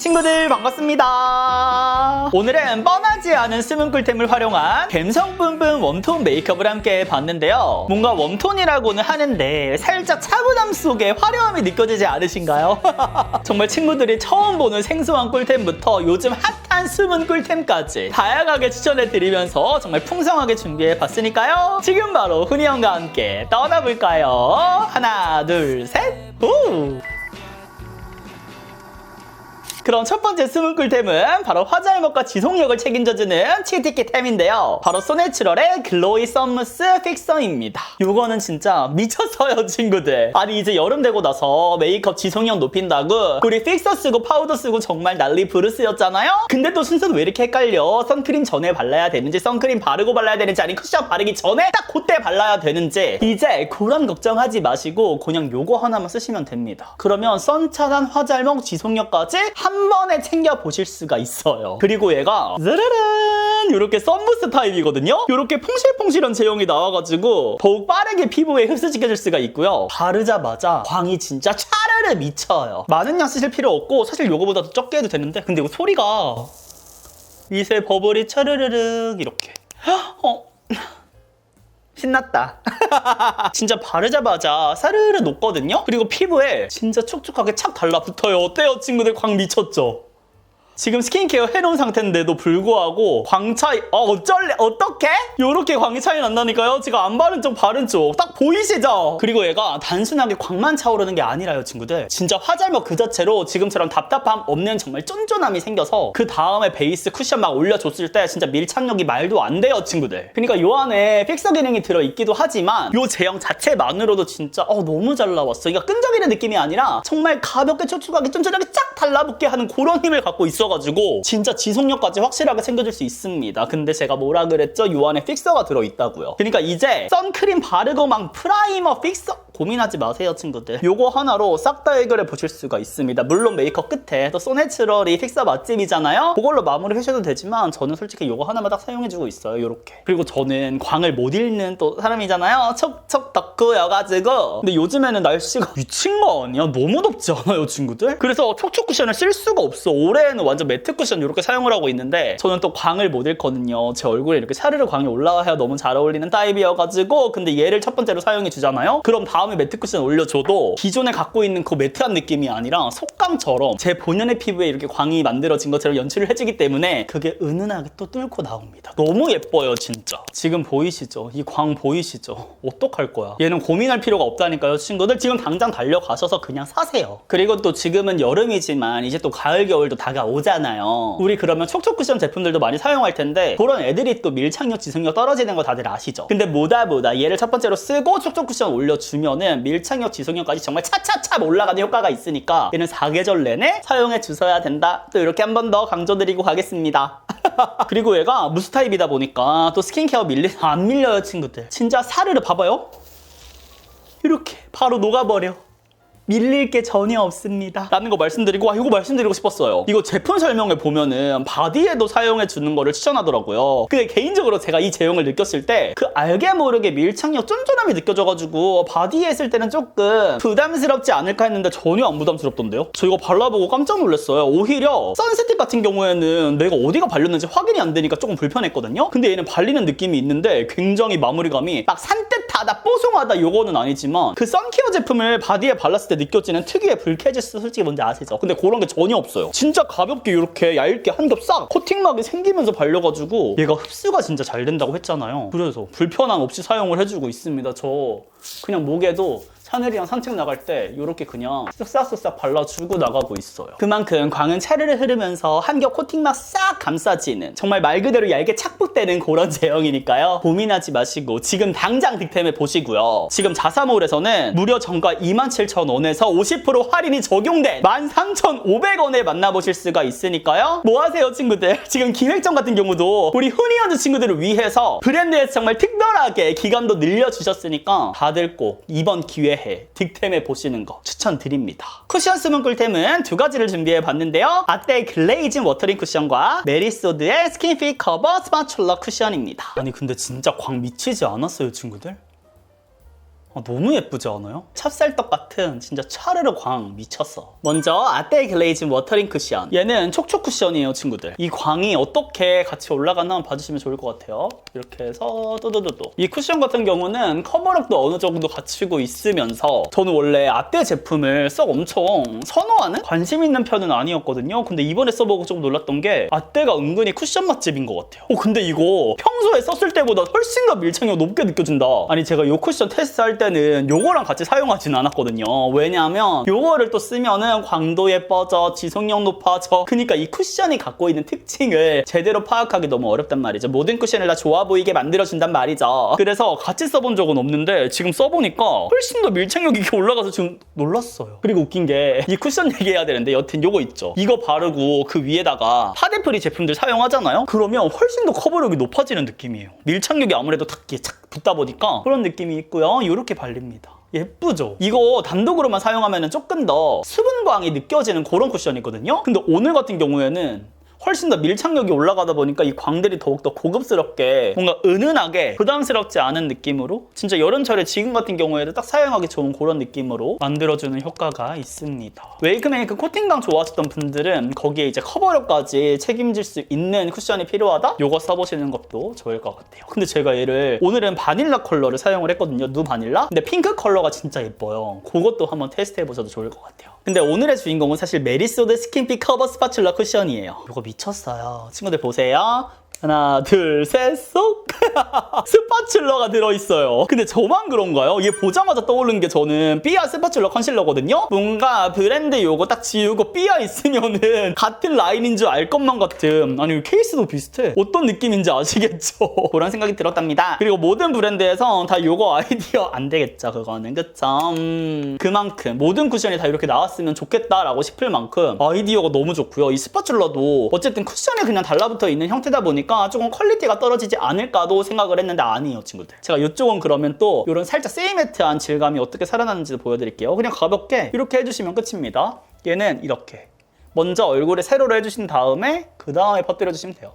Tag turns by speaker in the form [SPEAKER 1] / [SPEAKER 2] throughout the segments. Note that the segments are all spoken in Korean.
[SPEAKER 1] 친구들 반갑습니다. 오늘은 뻔하지 않은 수분 꿀템을 활용한 갬성 뿜뿜 웜톤 메이크업을 함께 봤는데요. 뭔가 웜톤이라고는 하는데 살짝 차분함 속에 화려함이 느껴지지 않으신가요? 정말 친구들이 처음 보는 생소한 꿀템부터 요즘 핫한 수분 꿀템까지 다양하게 추천해드리면서 정말 풍성하게 준비해봤으니까요. 지금 바로 훈이 형과 함께 떠나볼까요? 하나, 둘, 셋! 오! 그럼 첫 번째 수분 꿀템은 바로 화잘먹과 지속력을 책임져주는 치트키템인데요. 바로 소내추럴의 글로이 썸무스 픽서입니다. 이거는 진짜 미쳤어요, 친구들. 아니 이제 여름 되고 나서 메이크업 지속력 높인다고 우리 픽서 쓰고 파우더 쓰고 정말 난리 부르스였잖아요. 근데 또 순서는 왜 이렇게 헷갈려? 선크림 전에 발라야 되는지 선크림 바르고 발라야 되는지 아니 쿠션 바르기 전에 딱 그때 발라야 되는지 이제 그런 걱정하지 마시고 그냥 요거 하나만 쓰시면 됩니다. 그러면 선차단 화잘먹 지속력까지 한 번에 챙겨보실 수가 있어요. 그리고 얘가 짜라란 이렇게 썸무스 타입이거든요. 이렇게 퐁실퐁실한 제형이 나와가지고 더욱 빠르게 피부에 흡수시켜줄 수가 있고요. 바르자마자 광이 진짜 차르르 미쳐요. 많은 양 쓰실 필요 없고 사실 요거보다 더 적게 해도 되는데 근데 이거 소리가 미세 버블이 차르르륵 이렇게 신났다. 진짜 바르자마자 사르르 녹거든요? 그리고 피부에 진짜 촉촉하게 착 달라붙어요. 어때요, 친구들? 광 미쳤죠? 지금 스킨케어 해놓은 상태인데도 불구하고 광 차이 어떡해? 요렇게 광이 차이 난다니까요. 제가 안 바른 쪽 바른 쪽 딱 보이시죠? 그리고 얘가 단순하게 광만 차오르는 게 아니라요, 친구들. 진짜 화잘먹 그 자체로 지금처럼 답답함 없는 정말 쫀쫀함이 생겨서 그 다음에 베이스 쿠션 막 올려줬을 때 진짜 밀착력이 말도 안 돼요, 친구들. 그러니까 요 안에 픽서 기능이 들어있기도 하지만 요 제형 자체만으로도 진짜 너무 잘 나왔어. 이거 끈적이는 느낌이 아니라 정말 가볍게 촉촉하게 쫀쫀하게 쫙 달라붙게 하는 그런 힘을 갖고 있어 가지고 진짜 지속력까지 확실하게 챙겨줄 수 있습니다. 근데 제가 뭐라 그랬죠? 요 안에 픽서가 들어있다고요. 그러니까 이제 선크림 바르고 막 프라이머 픽서 고민하지 마세요, 친구들. 요거 하나로 싹 다 해결해 보실 수가 있습니다. 물론 메이크업 끝에 또 소내추럴이 픽서 맛집이잖아요. 그걸로 마무리 하셔도 되지만 저는 솔직히 요거 하나만 딱 사용해주고 있어요. 요렇게. 그리고 저는 광을 못 잃는 또 사람이잖아요. 척척 덕후여가지고. 근데 요즘에는 날씨가 미친 거 아니야? 너무 덥지 않아요, 친구들? 그래서 촉촉 쿠션을 쓸 수가 없어. 올해는 완전 매트 쿠션 이렇게 사용을 하고 있는데 저는 또 광을 못 잃거든요. 제 얼굴에 이렇게 샤르르 광이 올라와야 너무 잘 어울리는 타입이어가지고 근데 얘를 첫 번째로 사용해 주잖아요. 그럼 다음에 매트 쿠션 올려줘도 기존에 갖고 있는 그 매트한 느낌이 아니라 속감처럼 제 본연의 피부에 이렇게 광이 만들어진 것처럼 연출을 해주기 때문에 그게 은은하게 또 뚫고 나옵니다. 너무 예뻐요, 진짜. 지금 보이시죠? 이 광 보이시죠? 어떡할 거야? 얘는 고민할 필요가 없다니까요, 친구들. 지금 당장 달려가셔서 그냥 사세요. 그리고 또 지금은 여름이지만 이제 또 가을 겨울도 다가오잖아요. 우리 그러면 촉촉 쿠션 제품들도 많이 사용할 텐데 그런 애들이 또 밀착력, 지속력 떨어지는 거 다들 아시죠? 근데 뭐다 얘를 첫 번째로 쓰고 촉촉 쿠션 올려주면은 밀착력, 지속력까지 정말 차차차 올라가는 효과가 있으니까 얘는 사계절 내내 사용해 주셔야 된다. 또 이렇게 한 번 더 강조드리고 가겠습니다. 그리고 얘가 무스 타입이다 보니까 또 스킨케어 안 밀려요, 친구들. 진짜 사르르 봐봐요. 이렇게 바로 녹아버려. 밀릴 게 전혀 없습니다 라는 거 말씀드리고 이거 말씀드리고 싶었어요. 이거 제품 설명을 보면은 바디에도 사용해 주는 거를 추천하더라고요. 근데 개인적으로 제가 이 제형을 느꼈을 때 그 알게 모르게 밀착력, 쫀쫀함이 느껴져가지고 바디에 쓸 때는 조금 부담스럽지 않을까 했는데 전혀 안 부담스럽던데요? 저 이거 발라보고 깜짝 놀랐어요. 오히려 선스틱 같은 경우에는 내가 어디가 발렸는지 확인이 안 되니까 조금 불편했거든요. 근데 얘는 발리는 느낌이 있는데 굉장히 마무리감이 막 산뜻하다, 뽀송하다 요거는 아니지만 그 선케어 제품을 바디에 발랐을 때 느껴지는 특유의 불쾌지수 솔직히 뭔지 아시죠? 근데 그런 게 전혀 없어요. 진짜 가볍게 이렇게 얇게 한 겹 싹 코팅막이 생기면서 발려가지고 얘가 흡수가 진짜 잘 된다고 했잖아요. 그래서 불편함 없이 사용을 해주고 있습니다. 저 그냥 목에도 샤넬이랑 산책 나갈 때 이렇게 그냥 쓱싹쓱싹 발라주고 나가고 있어요. 그만큼 광은 차르르 흐르면서 한 겹 코팅막 싹 감싸지는 정말 말 그대로 얇게 착붙되는 그런 제형이니까요. 고민하지 마시고 지금 당장 득템해 보시고요. 지금 자사몰에서는 무려 정가 27,000원에서 50% 할인이 적용된 13,500원에 만나보실 수가 있으니까요. 뭐 하세요, 친구들? 지금 기획전 같은 경우도 우리 훈이언즈 친구들을 위해서 브랜드에서 정말 특별하게 기간도 늘려주셨으니까 다들 꼭 이번 기회에 득템해 보시는 거 추천드립니다. 쿠션 수분 꿀템은 두 가지를 준비해 봤는데요. 아떼 글레이징 워터링 쿠션과 메리소드의 스킨핏 커버 스파츌러 쿠션입니다. 아니 근데 진짜 광 미치지 않았어요, 친구들? 너무 예쁘지 않아요? 찹쌀떡 같은 진짜 차르르 광 미쳤어. 먼저 아떼 글레이징 워터링 쿠션. 얘는 촉촉 쿠션이에요, 친구들. 이 광이 어떻게 같이 올라가나 한번 봐주시면 좋을 것 같아요. 이렇게 해서 또도도도. 이 쿠션 같은 경우는 커버력도 어느 정도 갖추고 있으면서 저는 원래 아떼 제품을 썩 엄청 선호하는? 관심 있는 편은 아니었거든요. 근데 이번에 써보고 좀 놀랐던 게 아떼가 은근히 쿠션 맛집인 것 같아요. 근데 이거 평소에 썼을 때보다 훨씬 더 밀착력 높게 느껴진다. 아니 제가 이 쿠션 테스트할 때는 요거랑 같이 사용하진 않았거든요. 왜냐하면 요거를 또 쓰면은 광도 예뻐져, 지속력 높아져. 그러니까 이 쿠션이 갖고 있는 특징을 제대로 파악하기 너무 어렵단 말이죠. 모든 쿠션을 다 좋아 보이게 만들어준단 말이죠. 그래서 같이 써본 적은 없는데 지금 써보니까 훨씬 더 밀착력이 이렇게 올라가서 지금 놀랐어요. 그리고 웃긴 게 이 쿠션 얘기해야 되는데 여튼 요거 있죠. 이거 바르고 그 위에다가 파데프리 제품들 사용하잖아요? 그러면 훨씬 더 커버력이 높아지는 느낌이에요. 밀착력이 아무래도 탁 붙다 보니까 그런 느낌이 있고요. 이렇게 발립니다. 예쁘죠? 이거 단독으로만 사용하면 조금 더 수분광이 느껴지는 그런 쿠션이거든요? 근데 오늘 같은 경우에는 훨씬 더 밀착력이 올라가다 보니까 이 광들이 더욱더 고급스럽게 뭔가 은은하게 부담스럽지 않은 느낌으로 진짜 여름철에 지금 같은 경우에도 딱 사용하기 좋은 그런 느낌으로 만들어주는 효과가 있습니다. 웨이크메이크 코팅광 좋아하셨던 분들은 거기에 이제 커버력까지 책임질 수 있는 쿠션이 필요하다? 요거 써보시는 것도 좋을 것 같아요. 근데 제가 얘를 오늘은 바닐라 컬러를 사용을 했거든요. 누 바닐라? 근데 핑크 컬러가 진짜 예뻐요. 그것도 한번 테스트 해보셔도 좋을 것 같아요. 근데 오늘의 주인공은 사실 메리소드 스킨핏 커버 스파츌러 쿠션이에요. 이거 미쳤어요. 친구들 보세요. 하나, 둘, 셋, 쏙! 스파츌러가 들어있어요. 근데 저만 그런가요? 얘 보자마자 떠오른 게 저는 삐아 스파츌러 컨실러거든요? 뭔가 브랜드 요거 딱 지우고 삐아 있으면은 같은 라인인 줄 알 것만 같은, 아니 케이스도 비슷해. 어떤 느낌인지 아시겠죠? 그런 생각이 들었답니다. 그리고 모든 브랜드에서 다 요거 아이디어 안 되겠죠, 그거는. 그쵸? 그만큼 모든 쿠션이 다 이렇게 나왔으면 좋겠다라고 싶을 만큼 아이디어가 너무 좋고요. 이 스파츌러도 어쨌든 쿠션에 그냥 달라붙어 있는 형태다 보니까 조금 퀄리티가 떨어지지 않을까도 생각을 했는데 아니에요, 친구들. 제가 이쪽은 그러면 또 이런 살짝 세이매트한 질감이 어떻게 살아나는지 보여드릴게요. 그냥 가볍게 이렇게 해주시면 끝입니다. 얘는 이렇게 먼저 얼굴에 세로로 해주신 다음에 그 다음에 퍼뜨려주시면 돼요.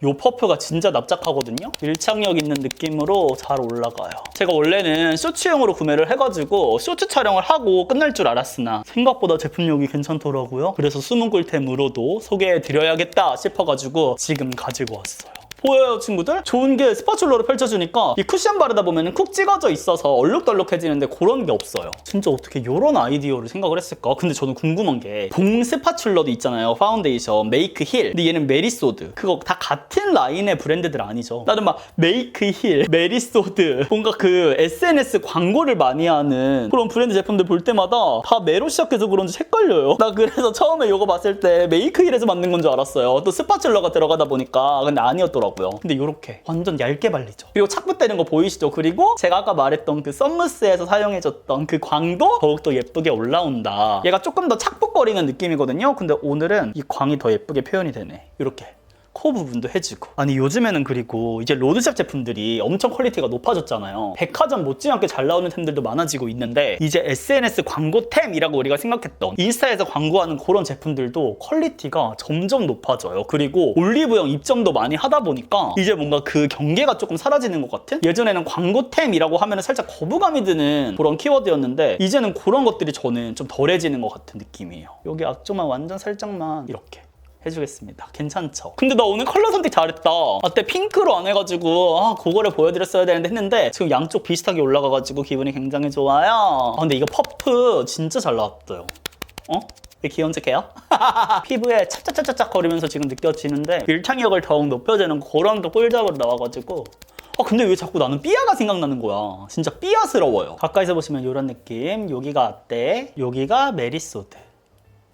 [SPEAKER 1] 요 퍼프가 진짜 납작하거든요? 밀착력 있는 느낌으로 잘 올라가요. 제가 원래는 쇼츠용으로 구매를 해가지고 쇼츠 촬영을 하고 끝날 줄 알았으나 생각보다 제품력이 괜찮더라고요. 그래서 숨은 꿀템으로도 소개해드려야겠다 싶어가지고 지금 가지고 왔어요. 보여요, 친구들? 좋은 게 스파츌러로 펼쳐주니까 이 쿠션 바르다 보면 쿡 찍어져 있어서 얼룩덜룩해지는데 그런 게 없어요. 진짜 어떻게 이런 아이디어를 생각을 했을까? 근데 저는 궁금한 게 봉 스파츌러도 있잖아요. 파운데이션, 메이크 힐. 근데 얘는 메리소드. 그거 다 같은 라인의 브랜드들 아니죠. 나는 막 메이크 힐, 메리소드 뭔가 그 SNS 광고를 많이 하는 그런 브랜드 제품들 볼 때마다 다 메로 시작해서 그런지 헷갈려요. 나 그래서 처음에 이거 봤을 때 메이크 힐에서 만든 건 줄 알았어요. 또 스파츌러가 들어가다 보니까 근데 아니었더라고요. 근데 이렇게 완전 얇게 발리죠. 그리고 착붙되는 거 보이시죠? 그리고 제가 아까 말했던 그 썸무스에서 사용해줬던 그 광도 더욱더 예쁘게 올라온다. 얘가 조금 더 착붙거리는 느낌이거든요. 근데 오늘은 이 광이 더 예쁘게 표현이 되네. 이렇게 코 부분도 해주고. 아니 요즘에는 그리고 이제 로드샵 제품들이 엄청 퀄리티가 높아졌잖아요. 백화점 못지않게 잘 나오는 템들도 많아지고 있는데 이제 SNS 광고템이라고 우리가 생각했던 인스타에서 광고하는 그런 제품들도 퀄리티가 점점 높아져요. 그리고 올리브영 입점도 많이 하다 보니까 이제 뭔가 그 경계가 조금 사라지는 것 같은? 예전에는 광고템이라고 하면 살짝 거부감이 드는 그런 키워드였는데 이제는 그런 것들이 저는 좀 덜해지는 것 같은 느낌이에요. 여기 앞쪽만 완전 살짝만 이렇게 해주겠습니다. 괜찮죠? 근데 나 오늘 컬러 선택 잘했다. 아때 핑크로 안 해가지고 그거를 보여드렸어야 되는데 했는데 지금 양쪽 비슷하게 올라가가지고 기분이 굉장히 좋아요. 근데 이거 퍼프 진짜 잘 나왔어요. 왜 귀염색해요? 피부에 찹찹찹찹 거리면서 지금 느껴지는데 밀착력을 더욱 높여주는 그런 꿀잡으로 나와가지고 근데 왜 자꾸 나는 삐아가 생각나는 거야. 진짜 삐아스러워요. 가까이서 보시면 이런 느낌. 여기가 아떼, 여기가 메리소드.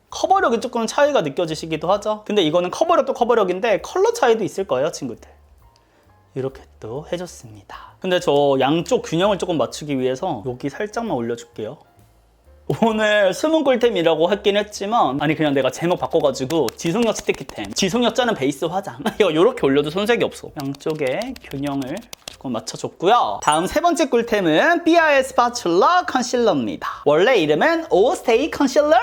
[SPEAKER 1] 커버력이 조금 차이가 느껴지시기도 하죠. 근데 이거는 커버력도 커버력인데 컬러 차이도 있을 거예요, 친구들. 이렇게 또 해줬습니다. 근데 저 양쪽 균형을 조금 맞추기 위해서 여기 살짝만 올려줄게요. 오늘 숨은 꿀템이라고 했긴 했지만 아니 그냥 내가 제목 바꿔가지고 지속력 스티키템 지속력 짜는 베이스 화장 이거 이렇게 올려도 손색이 없어. 양쪽에 균형을 조금 맞춰줬고요. 다음 세 번째 꿀템은 삐아의 스파츌라 컨실러입니다. 원래 이름은 오스테이 컨실러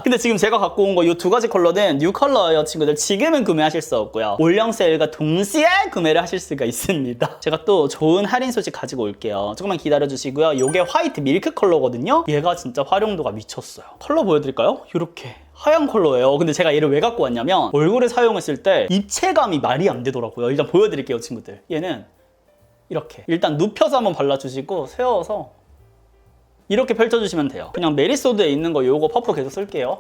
[SPEAKER 1] 근데 지금 제가 갖고 온 거 이 두 가지 컬러는 뉴 컬러예요 친구들. 지금은 구매하실 수 없고요. 올영 세일과 동시에 구매를 하실 수가 있습니다. 제가 또 좋은 할인 소식 가지고 올게요. 조금만 기다려주시고요. 이게 화이트 밀크 컬러거든요. 얘가 진짜 활용도가 미쳤어요. 컬러 보여드릴까요? 이렇게 하얀 컬러예요. 근데 제가 얘를 왜 갖고 왔냐면 얼굴에 사용했을 때 입체감이 말이 안 되더라고요. 일단 보여드릴게요 친구들. 얘는 이렇게 일단 눕혀서 한번 발라주시고 세워서 이렇게 펼쳐주시면 돼요. 그냥 메리소드에 있는 거 요거 퍼프 계속 쓸게요.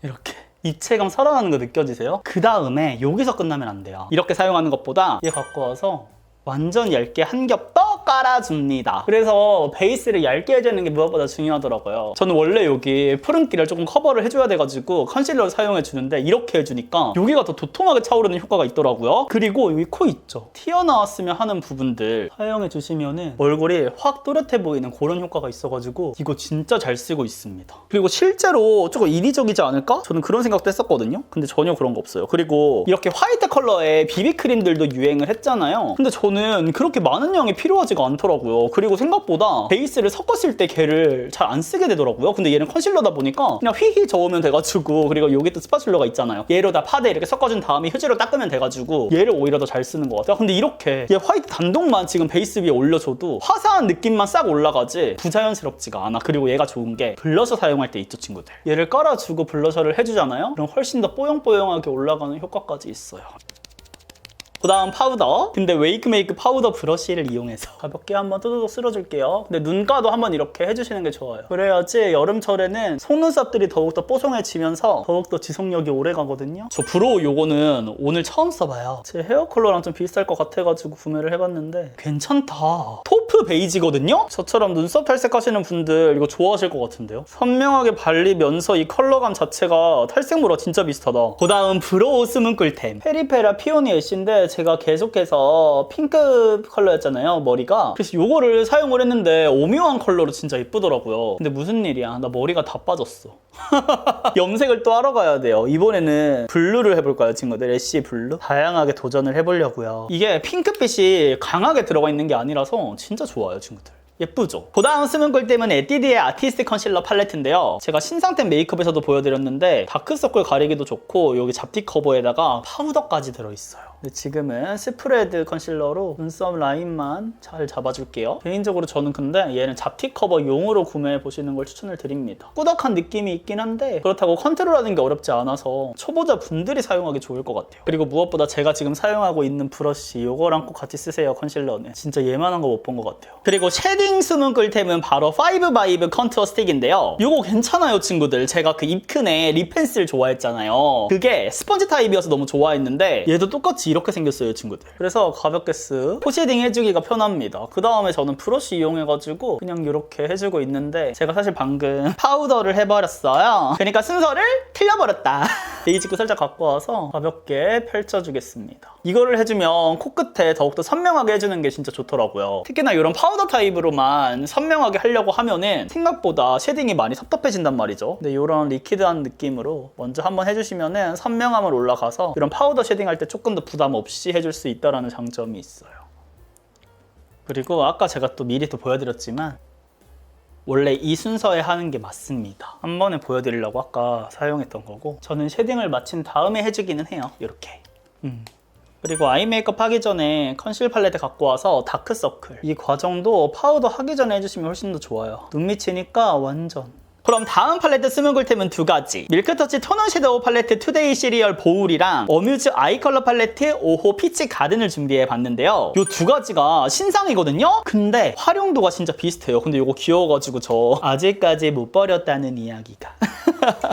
[SPEAKER 1] 이렇게 입체감 살아나는 거 느껴지세요? 그 다음에 여기서 끝나면 안 돼요. 이렇게 사용하는 것보다 얘 갖고 와서 완전 얇게 한 겹 더 깔아줍니다. 그래서 베이스를 얇게 해주는 게 무엇보다 중요하더라고요. 저는 원래 여기 푸른기를 조금 커버를 해줘야 돼가지고 컨실러를 사용해주는데 이렇게 해주니까 여기가 더 도톰하게 차오르는 효과가 있더라고요. 그리고 여기 코 있죠? 튀어나왔으면 하는 부분들 사용해주시면은 얼굴이 확 또렷해 보이는 그런 효과가 있어가지고 이거 진짜 잘 쓰고 있습니다. 그리고 실제로 조금 인위적이지 않을까? 저는 그런 생각도 했었거든요. 근데 전혀 그런 거 없어요. 그리고 이렇게 화이트 컬러의 비비크림들도 유행을 했잖아요. 근데 저는 그렇게 많은 양이 필요하지가 않더라고요. 그리고 생각보다 베이스를 섞었을 때 걔를 잘 안 쓰게 되더라고요. 근데 얘는 컨실러다 보니까 그냥 휘휘 저으면 돼가지고 그리고 여기 또 스파츌러가 있잖아요. 얘로 다 파데 이렇게 섞어준 다음에 휴지로 닦으면 돼가지고 얘를 오히려 더 잘 쓰는 것 같아요. 근데 이렇게 얘 화이트 단독만 지금 베이스 위에 올려줘도 화사한 느낌만 싹 올라가지 부자연스럽지가 않아. 그리고 얘가 좋은 게 블러셔 사용할 때 있죠 친구들. 얘를 깔아주고 블러셔를 해주잖아요. 그럼 훨씬 더 뽀용뽀용하게 올라가는 효과까지 있어요. 그 다음 파우더. 근데 웨이크메이크 파우더 브러쉬를 이용해서 가볍게 한번 뚜두둑 쓸어줄게요. 근데 눈가도 한번 이렇게 해주시는 게 좋아요. 그래야지 여름철에는 속눈썹들이 더욱더 뽀송해지면서 더욱더 지속력이 오래 가거든요. 저 브로우 요거는 오늘 처음 써봐요. 제 헤어 컬러랑 좀 비슷할 것 같아가지고 구매를 해봤는데 괜찮다. 토프 베이지거든요? 저처럼 눈썹 탈색하시는 분들 이거 좋아하실 것 같은데요? 선명하게 발리면서 이 컬러감 자체가 탈색무랑 진짜 비슷하다. 그 다음 브로우 숨은 꿀템. 페리페라 피오니 애쉬인데 제가 계속해서 핑크 컬러였잖아요 머리가. 그래서 요거를 사용을 했는데 오묘한 컬러로 진짜 예쁘더라고요. 근데 무슨 일이야, 나 머리가 다 빠졌어. 염색을 또 하러 가야 돼요. 이번에는 블루를 해볼까요 친구들? 애쉬 블루? 다양하게 도전을 해보려고요. 이게 핑크빛이 강하게 들어가 있는 게 아니라서 진짜 좋아요 친구들. 예쁘죠? 그 다음 숨은 꿀템은 에뛰드의 아티스트 컨실러 팔레트인데요. 제가 신상템 메이크업에서도 보여드렸는데 다크서클 가리기도 좋고 여기 잡티 커버에다가 파우더까지 들어있어요. 근데 지금은 스프레드 컨실러로 눈썹 라인만 잘 잡아줄게요. 개인적으로 저는 근데 얘는 잡티 커버용으로 구매해보시는 걸 추천을 드립니다. 꾸덕한 느낌이 있긴 한데 그렇다고 컨트롤하는 게 어렵지 않아서 초보자 분들이 사용하기 좋을 것 같아요. 그리고 무엇보다 제가 지금 사용하고 있는 브러쉬 요거랑 꼭 같이 쓰세요. 컨실러는 진짜 얘만한 거 못 본 것 같아요. 그리고 쉐딩 숨은 꿀템은 바로 5바이브 컨투어 스틱인데요. 요거 괜찮아요 친구들. 제가 그 입큰에 립 펜슬 좋아했잖아요. 그게 스펀지 타입이어서 너무 좋아했는데 얘도 똑같이 이렇게 생겼어요 친구들. 그래서 가볍게 쓱 포쉐딩 해주기가 편합니다. 그 다음에 저는 브러쉬 이용해가지고 그냥 이렇게 해주고 있는데 제가 사실 방금 파우더를 해버렸어요. 그러니까 순서를 틀려버렸다. 베이직도 살짝 갖고 와서 가볍게 펼쳐주겠습니다. 이거를 해주면 코끝에 더욱더 선명하게 해주는 게 진짜 좋더라고요. 특히나 이런 파우더 타입으로만 선명하게 하려고 하면은 생각보다 쉐딩이 많이 섭섭해진단 말이죠. 근데 이런 리퀴드한 느낌으로 먼저 한번 해주시면은 선명함을 올라가서 이런 파우더 쉐딩 할 때 조금 더 부담 없이 해줄 수 있다는 장점이 있어요. 그리고 아까 제가 또 미리 또 보여드렸지만 원래 이 순서에 하는 게 맞습니다. 한 번에 보여드리려고 아까 사용했던 거고 저는 쉐딩을 마친 다음에 해주기는 해요. 이렇게. 그리고 아이 메이크업 하기 전에 컨실 팔레트 갖고 와서 다크서클 이 과정도 파우더 하기 전에 해주시면 훨씬 더 좋아요. 눈 밑이니까 완전. 그럼 다음 팔레트 숨은 꿀템은 두 가지. 밀크터치 톤온 섀도우 팔레트 투데이 시리얼 보울이랑 어뮤즈 아이 컬러 팔레트 5호 피치 가든을 준비해 봤는데요. 이 두 가지가 신상이거든요? 근데 활용도가 진짜 비슷해요. 근데 이거 귀여워가지고 저 아직까지 못 버렸다는 이야기가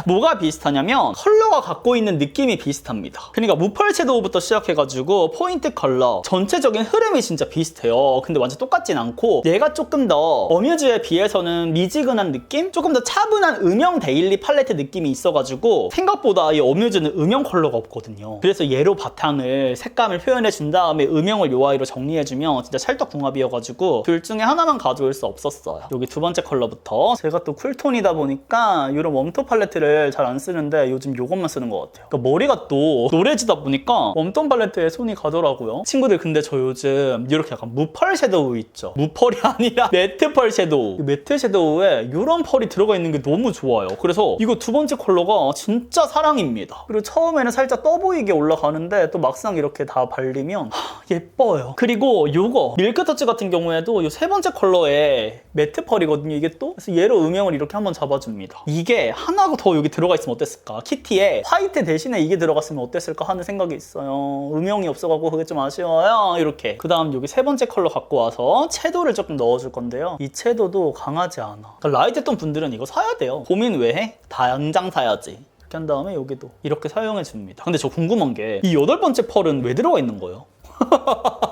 [SPEAKER 1] 뭐가 비슷하냐면 컬러가 갖고 있는 느낌이 비슷합니다. 그러니까 무펄 섀도우부터 시작해가지고 포인트 컬러 전체적인 흐름이 진짜 비슷해요. 근데 완전 똑같진 않고 얘가 조금 더 어뮤즈에 비해서는 미지근한 느낌? 조금 더 차분한 음영 데일리 팔레트 느낌이 있어가지고 생각보다 이 어뮤즈는 음영 컬러가 없거든요. 그래서 얘로 바탕을 색감을 표현해준 다음에 음영을 요 아이로 정리해주면 진짜 찰떡궁합이어가지고 둘 중에 하나만 가져올 수 없었어요. 여기 두 번째 컬러부터 제가 또 쿨톤이다 보니까 이런 웜톤 팔레트를 잘 안 쓰는데 요즘 요것만 쓰는 것 같아요. 그러니까 머리가 또 노래지다 보니까 웜톤 팔레트에 손이 가더라고요. 친구들 근데 저 요즘 이렇게 약간 무펄 섀도우 있죠? 무펄이 아니라 매트 펄 섀도우. 매트 섀도우에 이런 펄이 들어가 있는 게 너무 좋아요. 그래서 이거 두 번째 컬러가 진짜 사랑입니다. 그리고 처음에는 살짝 떠 보이게 올라가는데 또 막상 이렇게 다 발리면 예뻐요. 그리고 요거 밀크터치 같은 경우에도 이 세 번째 컬러에 매트 펄이거든요. 이게 또 그래서 얘로 음영을 이렇게 한번 잡아줍니다. 이게 하나가 더 여기 들어가 있으면 어땠을까? 키티에 화이트 대신에 이게 들어갔으면 어땠을까 하는 생각이 있어요. 음영이 없어가지고 그게 좀 아쉬워요. 이렇게. 그 다음 여기 세 번째 컬러 갖고 와서 채도를 조금 넣어줄 건데요. 이 채도도 강하지 않아. 그러니까 라이트톤 분들은 이거 사야 돼요. 고민 왜 해? 당장 사야지. 이렇게 한 다음에 여기도 이렇게 사용해줍니다. 근데 저 궁금한 게 이 여덟 번째 펄은 왜 들어가 있는 거예요?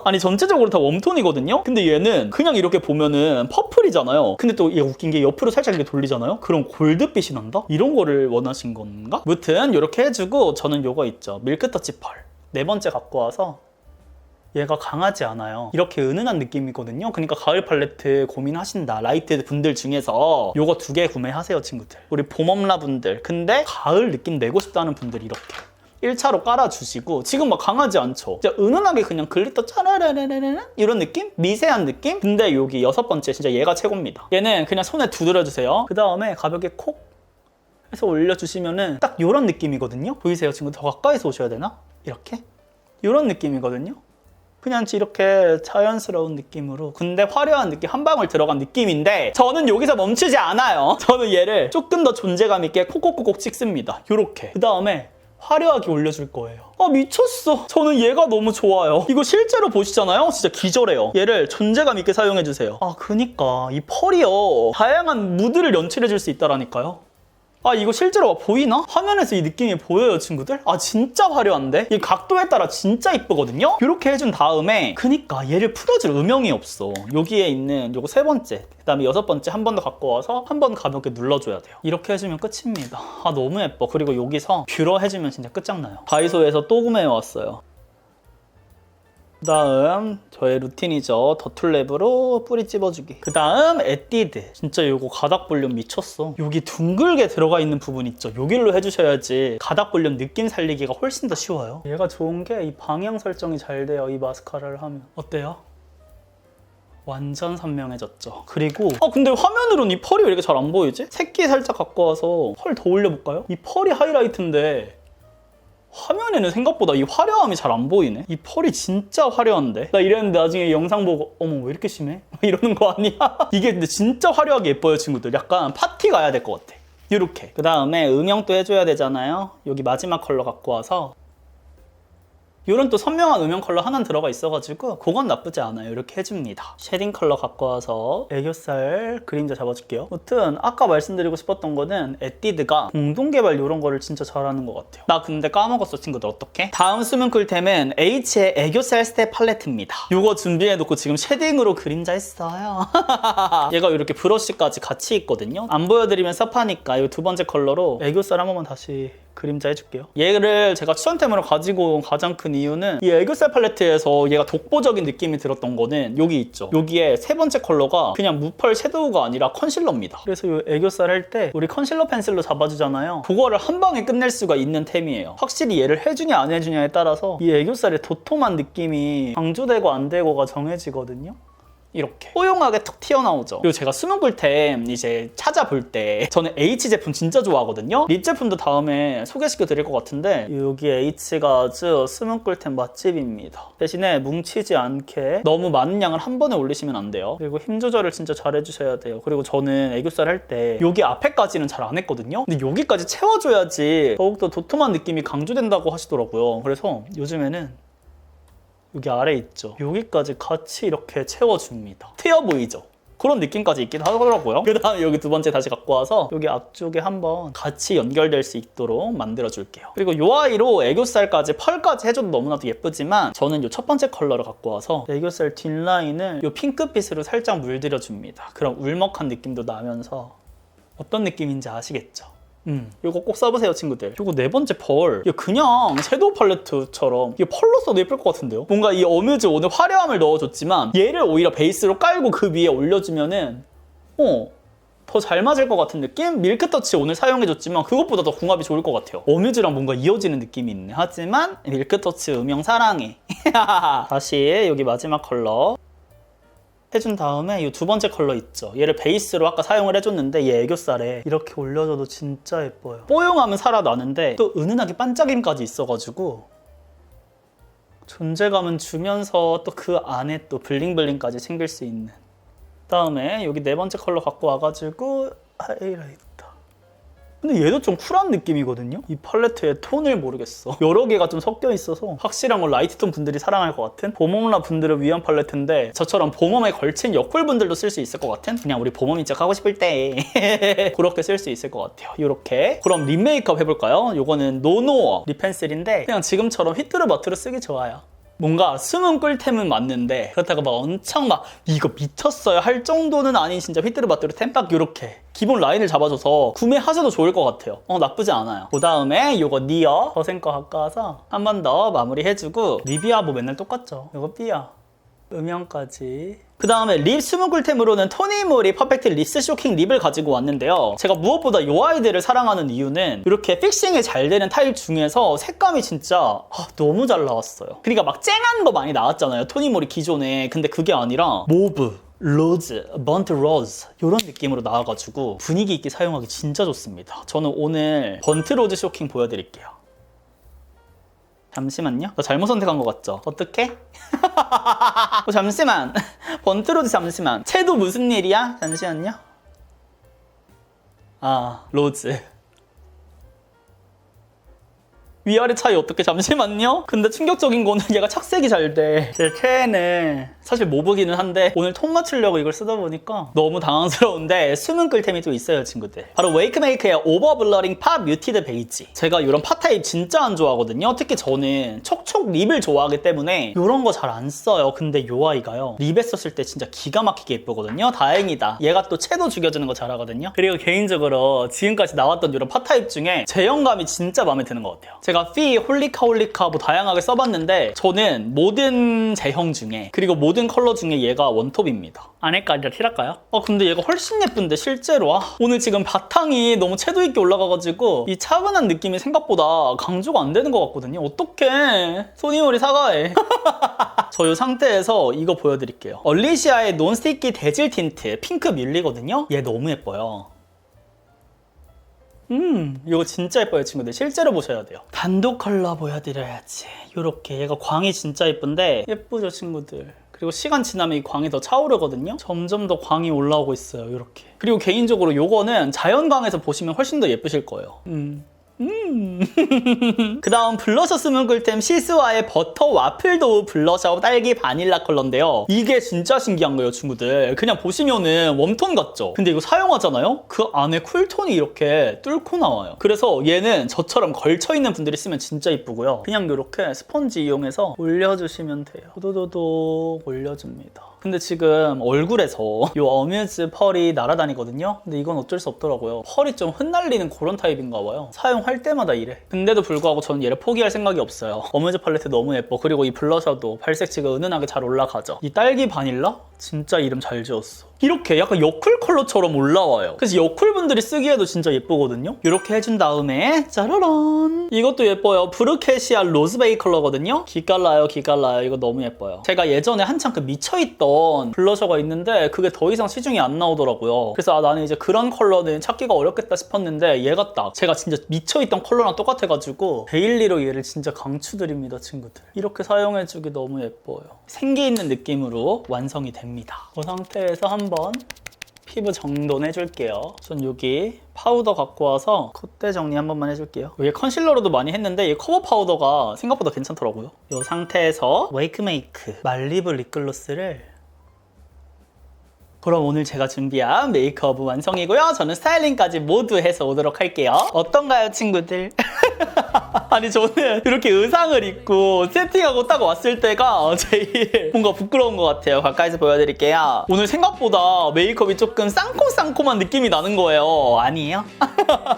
[SPEAKER 1] 아니 전체적으로 다 웜톤이거든요? 근데 얘는 그냥 이렇게 보면은 퍼플이잖아요. 근데 또 얘 웃긴 게 옆으로 살짝 이렇게 돌리잖아요? 그럼 골드빛이 난다? 이런 거를 원하신 건가? 무튼 이렇게 해주고 저는 요거 있죠. 밀크터치 펄. 네 번째 갖고 와서 얘가 강하지 않아요. 이렇게 은은한 느낌이거든요. 그러니까 가을 팔레트 고민하신다 라이트 분들 중에서 요거 두 개 구매하세요, 친구들. 우리 봄엄라 분들. 근데 가을 느낌 내고 싶다는 분들 이렇게 1차로 깔아주시고 지금 막 강하지 않죠? 진짜 은은하게 그냥 글리터 짜라라라라라 이런 느낌? 미세한 느낌? 근데 여기 여섯 번째 진짜 얘가 최고입니다. 얘는 그냥 손에 두드려주세요. 그 다음에 가볍게 콕 해서 올려주시면은 딱 이런 느낌이거든요. 보이세요, 친구? 더 가까이서 오셔야 되나? 이렇게? 이런 느낌이거든요. 그냥 이렇게 자연스러운 느낌으로 근데 화려한 느낌 한 방울 들어간 느낌인데 저는 여기서 멈추지 않아요. 저는 얘를 조금 더 존재감 있게 콕콕콕콕 찍습니다. 요렇게. 그 다음에 화려하게 올려줄 거예요. 아 미쳤어. 저는 얘가 너무 좋아요. 이거 실제로 보시잖아요. 진짜 기절해요. 얘를 존재감 있게 사용해주세요. 아 그니까 이 펄이요 다양한 무드를 연출해줄 수 있다라니까요. 아 이거 실제로 보이나? 화면에서 이 느낌이 보여요, 친구들? 아 진짜 화려한데? 이 각도에 따라 진짜 이쁘거든요? 이렇게 해준 다음에 그니까 얘를 풀어줄 음영이 없어. 여기에 있는 요거 세 번째 그 다음에 여섯 번째 한 번 더 갖고 와서 한 번 가볍게 눌러줘야 돼요. 이렇게 해주면 끝입니다. 아 너무 예뻐. 그리고 여기서 뷰러 해주면 진짜 끝장나요. 다이소에서 또 구매해왔어요. 그 다음 저의 루틴이죠. 더툴랩으로 뿌리 찝어주기. 그 다음 에뛰드. 진짜 이거 가닥 볼륨 미쳤어. 여기 둥글게 들어가 있는 부분 있죠. 여기로 해주셔야지 가닥 볼륨 느낌 살리기가 훨씬 더 쉬워요. 얘가 좋은 게 이 방향 설정이 잘 돼요. 이 마스카라를 하면. 어때요? 완전 선명해졌죠. 그리고 근데 화면으로는 이 펄이 왜 이렇게 잘 안 보이지? 새끼 살짝 갖고 와서 펄 더 올려볼까요? 이 펄이 하이라이트인데 화면에는 생각보다 이 화려함이 잘 안 보이네. 이 펄이 진짜 화려한데? 나 이랬는데 나중에 영상 보고 어머 왜 이렇게 심해? 이러는 거 아니야? 이게 근데 진짜 화려하게 예뻐요, 친구들. 약간 파티 가야 될 것 같아. 이렇게. 그 다음에 음영도 해줘야 되잖아요. 여기 마지막 컬러 갖고 와서 이런 또 선명한 음영 컬러 하나 들어가 있어가지고 그건 나쁘지 않아요. 이렇게 해줍니다. 쉐딩 컬러 갖고 와서 애교살 그림자 잡아줄게요. 아무튼 아까 말씀드리고 싶었던 거는 에뛰드가 공동개발 이런 거를 진짜 잘하는 것 같아요. 나 근데 까먹었어, 친구들. 어떡해? 다음 수면 쿨템은 H의 애교살 스텝 팔레트입니다. 이거 준비해놓고 지금 쉐딩으로 그림자 했어요. 얘가 이렇게 브러쉬까지 같이 있거든요. 안 보여드리면 섭하니까 이 두 번째 컬러로 애교살 한 번만 다시 그림자 해줄게요. 얘를 제가 추천템으로 가지고 온 가장 큰 이유는 이 애교살 팔레트에서 얘가 독보적인 느낌이 들었던 거는 여기 있죠. 여기에 세 번째 컬러가 그냥 무펄 섀도우가 아니라 컨실러입니다. 그래서 이 애교살 할 때 우리 컨실러 펜슬로 잡아주잖아요. 그거를 한 방에 끝낼 수가 있는 템이에요. 확실히 얘를 해주냐 안 해주냐에 따라서 이 애교살의 도톰한 느낌이 강조되고 안 되고가 정해지거든요. 이렇게 뽀용하게 턱 튀어나오죠. 그리고 제가 수면 꿀템 이제 찾아볼 때 저는 H 제품 진짜 좋아하거든요. 립 제품도 다음에 소개시켜 드릴 것 같은데 여기 H가 아주 수면 꿀템 맛집입니다. 대신에 뭉치지 않게 너무 많은 양을 한 번에 올리시면 안 돼요. 그리고 힘 조절을 진짜 잘 해주셔야 돼요. 그리고 저는 애교살 할 때 여기 앞에까지는 잘 안 했거든요. 근데 여기까지 채워줘야지 더욱더 도톰한 느낌이 강조된다고 하시더라고요. 그래서 요즘에는 여기 아래 있죠. 여기까지 같이 이렇게 채워줍니다. 트여 보이죠? 그런 느낌까지 있긴 하더라고요. 그 다음에 여기 두 번째 다시 갖고 와서 여기 앞쪽에 한번 같이 연결될 수 있도록 만들어줄게요. 그리고 요 아이로 애교살까지 펄까지 해줘도 너무나도 예쁘지만 저는 요 첫 번째 컬러를 갖고 와서 애교살 뒷라인을 요 핑크빛으로 살짝 물들여줍니다. 그럼 울먹한 느낌도 나면서 어떤 느낌인지 아시겠죠? 이거 꼭 써보세요, 친구들. 그리고 네 번째 펄. 이거 그냥 섀도우 팔레트처럼 이게 펄로 써도 예쁠 것 같은데요? 뭔가 이 어뮤즈 오늘 화려함을 넣어줬지만 얘를 오히려 베이스로 깔고 그 위에 올려주면은 더 잘 맞을 것 같은 느낌? 밀크터치 오늘 사용해줬지만 그것보다 더 궁합이 좋을 것 같아요. 어뮤즈랑 뭔가 이어지는 느낌이 있네. 하지만 밀크터치 음영 사랑해. 다시 여기 마지막 컬러 해준 다음에 이 두 번째 컬러 있죠. 얘를 베이스로 아까 사용을 해줬는데 얘 애교살에 이렇게 올려줘도 진짜 예뻐요. 뽀용함은 살아나는데 또 은은하게 반짝임까지 있어가지고 존재감은 주면서 또 그 안에 또 블링블링까지 챙길 수 있는. 그다음에 여기 네 번째 컬러 갖고 와가지고 하이라이터. 근데 얘도 좀 쿨한 느낌이거든요? 이 팔레트의 톤을 모르겠어. 여러 개가 좀 섞여 있어서 확실한 건 라이트톤 분들이 사랑할 것 같은 봄웜라 분들을 위한 팔레트인데 저처럼 봄웜에 걸친 여쿨 분들도 쓸 수 있을 것 같은 그냥 우리 봄웜인 척 하고 싶을 때 그렇게 쓸 수 있을 것 같아요. 이렇게. 그럼 립 메이크업 해볼까요? 요거는 노노어 립 펜슬인데 그냥 지금처럼 휘뚜루마뚜루 쓰기 좋아요. 뭔가 숨은 꿀템은 맞는데 그렇다고 막 엄청 막 이거 미쳤어요 할 정도는 아닌 진짜 휘뚜루마뚜루 템 딱 이렇게 기본 라인을 잡아줘서 구매하셔도 좋을 것 같아요. 나쁘지 않아요. 그 다음에 요거 니어 거센 거 갖고 와서 한 번 더 마무리해주고 립이야 뭐 맨날 똑같죠. 요거 삐야 음영까지. 그 다음에 립 숨은 꿀템으로는 토니모리 퍼펙트 리스 쇼킹 립을 가지고 왔는데요. 제가 무엇보다 이 아이들을 사랑하는 이유는 이렇게 픽싱이 잘 되는 타입 중에서 색감이 진짜 너무 잘 나왔어요. 그러니까 막 쨍한 거 많이 나왔잖아요. 토니모리 기존에. 근데 그게 아니라 모브, 로즈, 번트 로즈 이런 느낌으로 나와가지고 분위기 있게 사용하기 진짜 좋습니다. 저는 오늘 번트 로즈 쇼킹 보여드릴게요. 잠시만요. 나 잘못 선택한 것 같죠? 어떡해? 잠시만. 번트로즈 잠시만. 채도 무슨 일이야? 잠시만요. 로즈. 위아래 차이 어떻게 잠시만요? 근데 충격적인 거는 얘가 착색이 잘 돼. 제 최애는 사실 모브기는 한데 오늘 톤 맞추려고 이걸 쓰다 보니까 너무 당황스러운데 숨은 꿀템이 또 있어요, 친구들. 바로 웨이크메이크의 오버 블러링 파 뮤티드 베이지. 제가 이런 파 타입 진짜 안 좋아하거든요. 특히 저는 촉촉 립을 좋아하기 때문에 이런 거 잘 안 써요. 근데 요 아이가요. 립에 썼을 때 진짜 기가 막히게 예쁘거든요. 다행이다. 얘가 또 채도 죽여주는 거 잘하거든요. 그리고 개인적으로 지금까지 나왔던 이런 파 타입 중에 제형감이 진짜 마음에 드는 것 같아요. 제가 피, 홀리카 뭐 다양하게 써봤는데 저는 모든 제형 중에 그리고 모든 컬러 중에 얘가 원톱입니다. 안 할까? 아니라 칠할까요? 근데 얘가 훨씬 예쁜데 실제로 오늘 지금 바탕이 너무 채도 있게 올라가가지고 이 차분한 느낌이 생각보다 강조가 안 되는 것 같거든요. 어떡해. 소니모리 사과해. 저 이 상태에서 이거 보여드릴게요. 얼리시아의 논스티키 데질 틴트 핑크 뮬리거든요. 얘 너무 예뻐요. 이거 진짜 예뻐요, 친구들. 실제로 보셔야 돼요. 단독 컬러 보여드려야지. 요렇게 얘가 광이 진짜 예쁜데 예쁘죠, 친구들. 그리고 시간 지나면 이 광이 더 차오르거든요. 점점 더 광이 올라오고 있어요, 이렇게. 그리고 개인적으로 요거는 자연광에서 보시면 훨씬 더 예쁘실 거예요. 그 다음 블러셔 숨은 꿀템 시스와의 버터 와플 도우 블러셔 딸기 바닐라 컬러인데요. 이게 진짜 신기한 거예요, 친구들. 그냥 보시면은 웜톤 같죠? 근데 이거 사용하잖아요? 그 안에 쿨톤이 이렇게 뚫고 나와요. 그래서 얘는 저처럼 걸쳐있는 분들이 쓰면 진짜 이쁘고요. 그냥 이렇게 스펀지 이용해서 올려주시면 돼요. 도도도도 올려줍니다. 근데 지금 얼굴에서 요 어뮤즈 펄이 날아다니거든요? 근데 이건 어쩔 수 없더라고요. 펄이 좀 흩날리는 그런 타입인가 봐요. 사용할 때마다 이래. 근데도 불구하고 저는 얘를 포기할 생각이 없어요. 어뮤즈 팔레트 너무 예뻐. 그리고 이 블러셔도 발색치가 은은하게 잘 올라가죠. 이 딸기 바닐라? 진짜 이름 잘 지었어. 이렇게 약간 여쿨 컬러처럼 올라와요. 그래서 여쿨 분들이 쓰기에도 진짜 예쁘거든요. 이렇게 해준 다음에 짜라란, 이것도 예뻐요. 브루케시아 로즈베이 컬러거든요. 기깔나요, 기깔나요. 이거 너무 예뻐요. 제가 예전에 한창 그 미쳐있던 블러셔가 있는데 그게 더 이상 시중에 안 나오더라고요. 그래서 나는 이제 그런 컬러는 찾기가 어렵겠다 싶었는데 얘가 딱 제가 진짜 미쳐있던 컬러랑 똑같아가지고 데일리로 얘를 진짜 강추드립니다, 친구들. 이렇게 사용해주기 너무 예뻐요. 생기 있는 느낌으로 완성이 됩니다. 그 상태에서 한번 피부 정돈 해줄게요. 전 여기 파우더 갖고 와서 콧대 정리 한 번만 해줄게요. 이게 컨실러로도 많이 했는데 이 커버 파우더가 생각보다 괜찮더라고요. 이 상태에서 웨이크메이크 말리브 립글로스를 그럼 오늘 제가 준비한 메이크업 완성이고요. 저는 스타일링까지 모두 해서 오도록 할게요. 어떤가요, 친구들? 아니 저는 이렇게 의상을 입고 세팅하고 딱 왔을 때가 제일 뭔가 부끄러운 것 같아요. 가까이서 보여드릴게요. 오늘 생각보다 메이크업이 조금 쌍콤쌍콤한 느낌이 나는 거예요. 아니에요?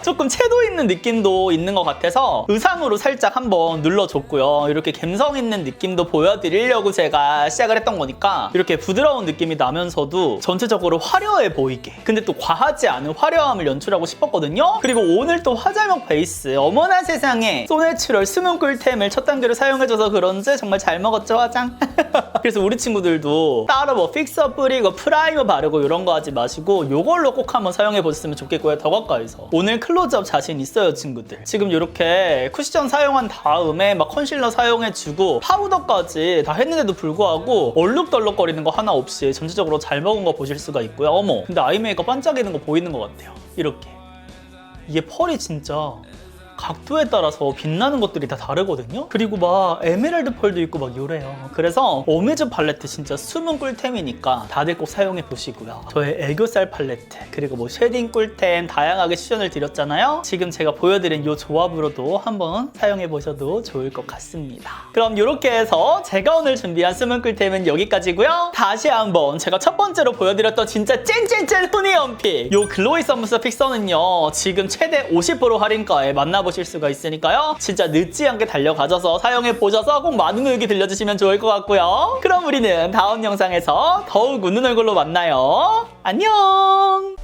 [SPEAKER 1] 조금 채도 있는 느낌도 있는 것 같아서 의상으로 살짝 한번 눌러줬고요. 이렇게 감성 있는 느낌도 보여드리려고 제가 시작을 했던 거니까 이렇게 부드러운 느낌이 나면서도 전체적으로 화려해 보이게, 근데 또 과하지 않은 화려함을 연출하고 싶었거든요. 그리고 오늘 또 화잘먹 베이스, 어머나 세상에 소내추럴 수분 꿀템을 첫 단계로 사용해줘서 그런지 정말 잘 먹었죠, 화장? 그래서 우리 친구들도 따로 뭐 픽서 뿌리고 프라이머 바르고 이런 거 하지 마시고 이걸로 꼭 한번 사용해 보셨으면 좋겠고요. 더 가까이서. 오늘 클로즈업 자신 있어요, 친구들. 지금 이렇게 쿠션 사용한 다음에 막 컨실러 사용해주고 파우더까지 다 했는데도 불구하고 얼룩덜룩거리는 거 하나 없이 전체적으로 잘 먹은 거 보실 수가 있고요. 어머, 근데 아이 메이크업 반짝이는 거 보이는 것 같아요. 이렇게. 이게 펄이 진짜 각도에 따라서 빛나는 것들이 다 다르거든요. 그리고 막 에메랄드 펄도 있고 막 이래요. 그래서 오메즈 팔레트 진짜 숨은 꿀템이니까 다들 꼭 사용해 보시고요. 저의 애교살 팔레트, 그리고 뭐 쉐딩 꿀템 다양하게 추천을 드렸잖아요. 지금 제가 보여드린 이 조합으로도 한번 사용해 보셔도 좋을 것 같습니다. 그럼 이렇게 해서 제가 오늘 준비한 숨은 꿀템은 여기까지고요. 다시 한번 제가 첫 번째로 보여드렸던 진짜 찐찐찐 훈이 연픽 요 글로이 썸머스 픽서는요, 지금 최대 50% 할인가에 만나보실 수가 있으니까요. 진짜 늦지 않게 달려가셔서 사용해보셔서 꼭 많은 의견 들려주시면 좋을 것 같고요. 그럼 우리는 다음 영상에서 더욱 웃는 얼굴로 만나요. 안녕!